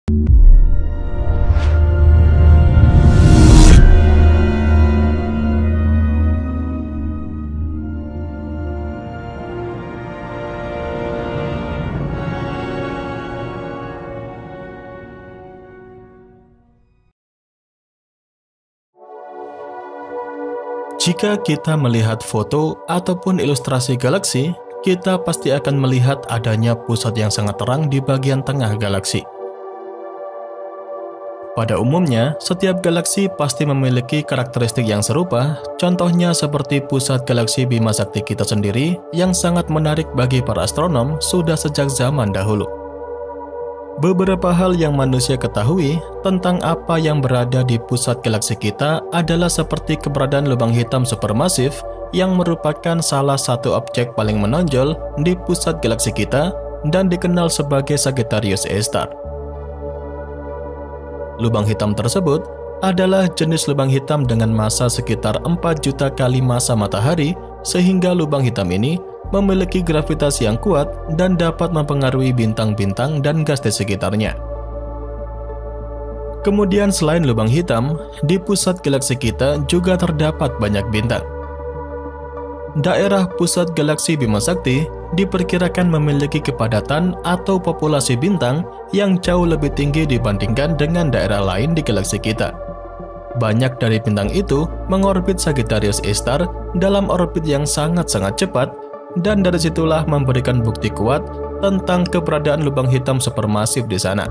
Jika kita melihat foto ataupun ilustrasi galaksi, kita pasti akan melihat adanya pusat yang sangat terang di bagian tengah galaksi. Pada umumnya, setiap galaksi pasti memiliki karakteristik yang serupa, contohnya seperti pusat galaksi Bima Sakti kita sendiri yang sangat menarik bagi para astronom sudah sejak zaman dahulu. Beberapa hal yang manusia ketahui tentang apa yang berada di pusat galaksi kita adalah seperti keberadaan lubang hitam supermasif yang merupakan salah satu objek paling menonjol di pusat galaksi kita dan dikenal sebagai Sagittarius A*. Lubang hitam tersebut adalah jenis lubang hitam dengan massa sekitar 4 juta kali massa matahari, sehingga lubang hitam ini memiliki gravitasi yang kuat dan dapat mempengaruhi bintang-bintang dan gas di sekitarnya. Kemudian selain lubang hitam, di pusat galaksi kita juga terdapat banyak bintang. Daerah pusat galaksi Bima Sakti diperkirakan memiliki kepadatan atau populasi bintang yang jauh lebih tinggi dibandingkan dengan daerah lain di galaksi kita. Banyak dari bintang itu mengorbit Sagittarius A* dalam orbit yang sangat-sangat cepat, dan dari situlah memberikan bukti kuat tentang keberadaan lubang hitam supermasif di sana.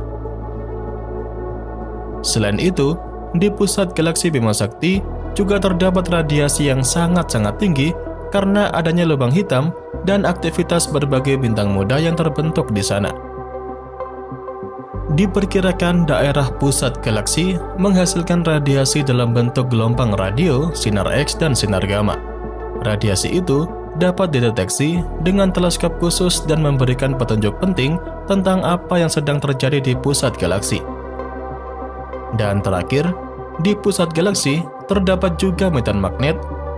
Selain itu, di pusat galaksi Bima Sakti juga terdapat radiasi yang sangat-sangat tinggi karena adanya lubang hitam dan aktivitas berbagai bintang muda yang terbentuk di sana. Diperkirakan daerah pusat galaksi menghasilkan radiasi dalam bentuk gelombang radio, sinar X, dan sinar gamma. Radiasi itu dapat dideteksi dengan teleskop khusus dan memberikan petunjuk penting tentang apa yang sedang terjadi di pusat galaksi. Dan terakhir, di pusat galaksi terdapat juga medan magnet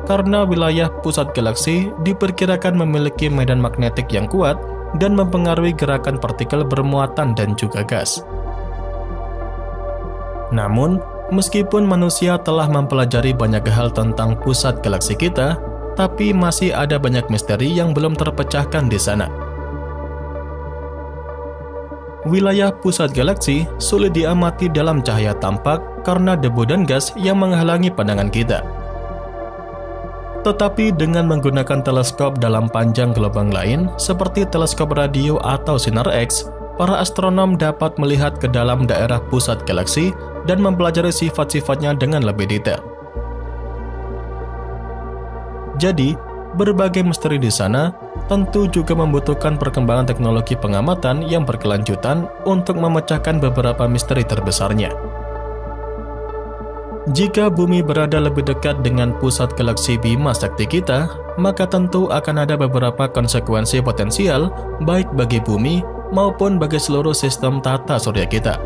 karena wilayah pusat galaksi diperkirakan memiliki medan magnetik yang kuat dan mempengaruhi gerakan partikel bermuatan dan juga gas. Namun, meskipun manusia telah mempelajari banyak hal tentang pusat galaksi kita, tapi masih ada banyak misteri yang belum terpecahkan di sana. Wilayah pusat galaksi sulit diamati dalam cahaya tampak karena debu dan gas yang menghalangi pandangan kita. Tetapi dengan menggunakan teleskop dalam panjang gelombang lain, seperti teleskop radio atau sinar X, para astronom dapat melihat ke dalam daerah pusat galaksi dan mempelajari sifat-sifatnya dengan lebih detail. Jadi, berbagai misteri di sana tentu juga membutuhkan perkembangan teknologi pengamatan yang berkelanjutan untuk memecahkan beberapa misteri terbesarnya. Jika bumi berada lebih dekat dengan pusat galaksi Bima Sakti kita, maka tentu akan ada beberapa konsekuensi potensial baik bagi bumi maupun bagi seluruh sistem tata surya kita.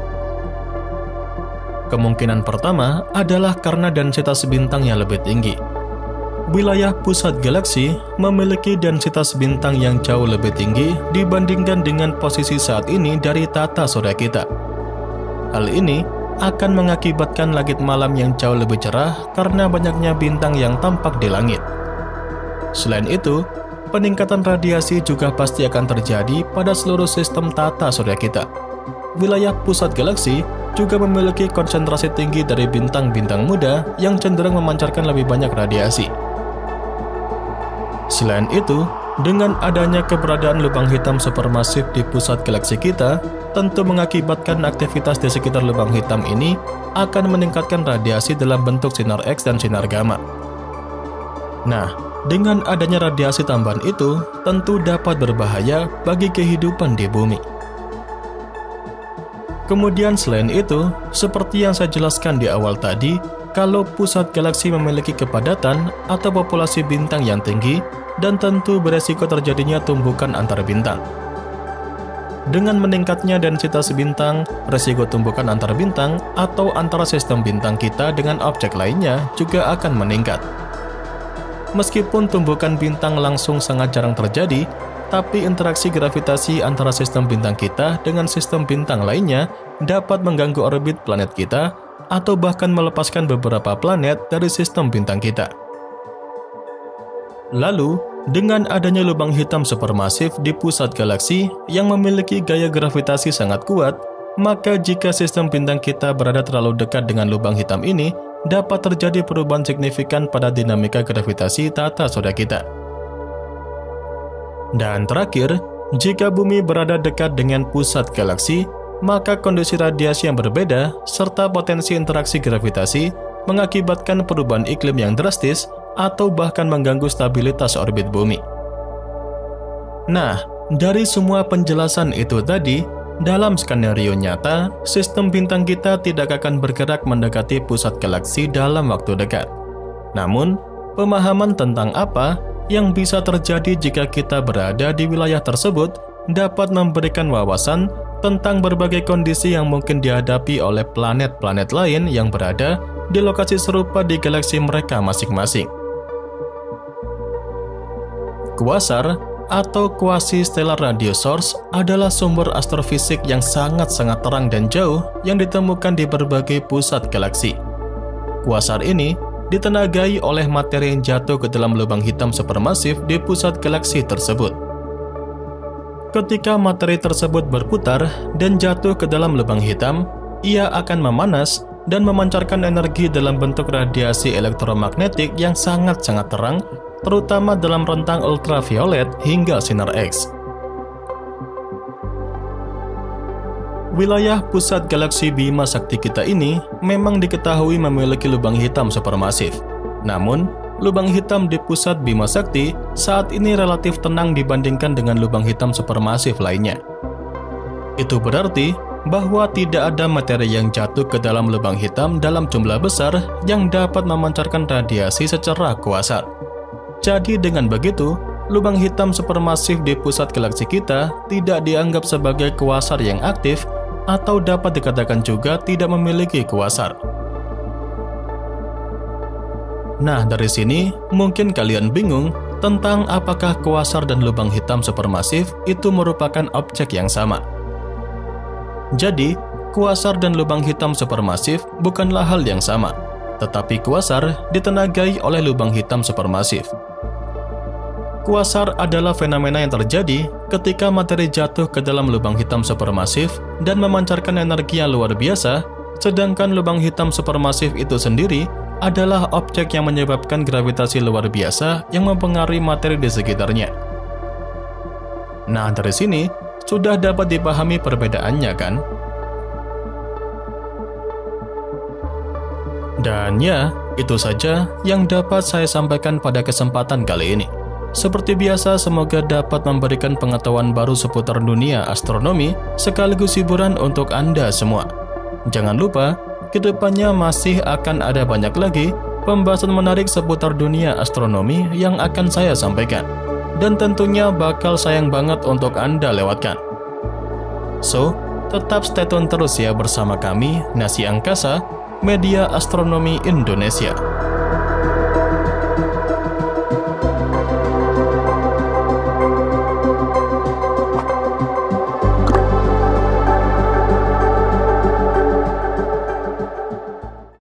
Kemungkinan pertama adalah karena densitas bintang yang lebih tinggi. Wilayah pusat galaksi memiliki densitas bintang yang jauh lebih tinggi dibandingkan dengan posisi saat ini dari tata surya kita. Hal ini akan mengakibatkan langit malam yang jauh lebih cerah karena banyaknya bintang yang tampak di langit. Selain itu, peningkatan radiasi juga pasti akan terjadi pada seluruh sistem tata surya kita. Wilayah pusat galaksi juga memiliki konsentrasi tinggi dari bintang-bintang muda yang cenderung memancarkan lebih banyak radiasi. Selain itu, dengan adanya keberadaan lubang hitam supermasif di pusat galaksi kita, tentu mengakibatkan aktivitas di sekitar lubang hitam ini akan meningkatkan radiasi dalam bentuk sinar X dan sinar gamma. Nah, dengan adanya radiasi tambahan itu, tentu dapat berbahaya bagi kehidupan di bumi. Kemudian selain itu, seperti yang saya jelaskan di awal tadi, kalau pusat galaksi memiliki kepadatan atau populasi bintang yang tinggi, dan tentu beresiko terjadinya tumbukan antar bintang. Dengan meningkatnya densitas bintang, resiko tumbukan antar bintang atau antara sistem bintang kita dengan objek lainnya juga akan meningkat. Meskipun tumbukan bintang langsung sangat jarang terjadi, tapi interaksi gravitasi antara sistem bintang kita dengan sistem bintang lainnya dapat mengganggu orbit planet kita atau bahkan melepaskan beberapa planet dari sistem bintang kita. Lalu, dengan adanya lubang hitam supermasif di pusat galaksi yang memiliki gaya gravitasi sangat kuat, maka jika sistem bintang kita berada terlalu dekat dengan lubang hitam ini, dapat terjadi perubahan signifikan pada dinamika gravitasi tata surya kita. Dan terakhir, jika bumi berada dekat dengan pusat galaksi, maka kondisi radiasi yang berbeda serta potensi interaksi gravitasi mengakibatkan perubahan iklim yang drastis atau bahkan mengganggu stabilitas orbit bumi. Nah, dari semua penjelasan itu tadi, dalam skenario nyata, sistem bintang kita tidak akan bergerak mendekati pusat galaksi dalam waktu dekat. Namun, pemahaman tentang apa yang bisa terjadi jika kita berada di wilayah tersebut dapat memberikan wawasan tentang berbagai kondisi yang mungkin dihadapi oleh planet-planet lain yang berada di lokasi serupa di galaksi mereka masing-masing. Kuasar atau quasi-stellar radio source adalah sumber astrofisik yang sangat-sangat terang dan jauh yang ditemukan di berbagai pusat galaksi. Kuasar ini ditenagai oleh materi yang jatuh ke dalam lubang hitam supermasif di pusat galaksi tersebut. Ketika materi tersebut berputar dan jatuh ke dalam lubang hitam, ia akan memanas dan memancarkan energi dalam bentuk radiasi elektromagnetik yang sangat-sangat terang, terutama dalam rentang ultraviolet hingga sinar X. Wilayah pusat galaksi Bima Sakti kita ini memang diketahui memiliki lubang hitam supermasif. Namun, lubang hitam di pusat Bima Sakti saat ini relatif tenang dibandingkan dengan lubang hitam supermasif lainnya. Itu berarti bahwa tidak ada materi yang jatuh ke dalam lubang hitam dalam jumlah besar yang dapat memancarkan radiasi secara kuasar. Jadi dengan begitu, lubang hitam supermasif di pusat galaksi kita tidak dianggap sebagai kuasar yang aktif atau dapat dikatakan juga tidak memiliki kuasar. Nah, dari sini mungkin kalian bingung tentang apakah kuasar dan lubang hitam supermasif itu merupakan objek yang sama. Jadi, kuasar dan lubang hitam supermasif bukanlah hal yang sama, tetapi kuasar ditenagai oleh lubang hitam supermasif. Kuasar adalah fenomena yang terjadi ketika materi jatuh ke dalam lubang hitam supermasif dan memancarkan energi yang luar biasa, sedangkan lubang hitam supermasif itu sendiri adalah objek yang menyebabkan gravitasi luar biasa yang mempengaruhi materi di sekitarnya. Nah, dari sini sudah dapat dipahami perbedaannya kan? Dan ya, itu saja yang dapat saya sampaikan pada kesempatan kali ini. Seperti biasa, semoga dapat memberikan pengetahuan baru seputar dunia astronomi sekaligus hiburan untuk Anda semua. Jangan lupa, kedepannya masih akan ada banyak lagi pembahasan menarik seputar dunia astronomi yang akan saya sampaikan. Dan tentunya bakal sayang banget untuk Anda lewatkan. So, tetap stay tune terus ya bersama kami, Nasi Angkasa, Media Astronomi Indonesia.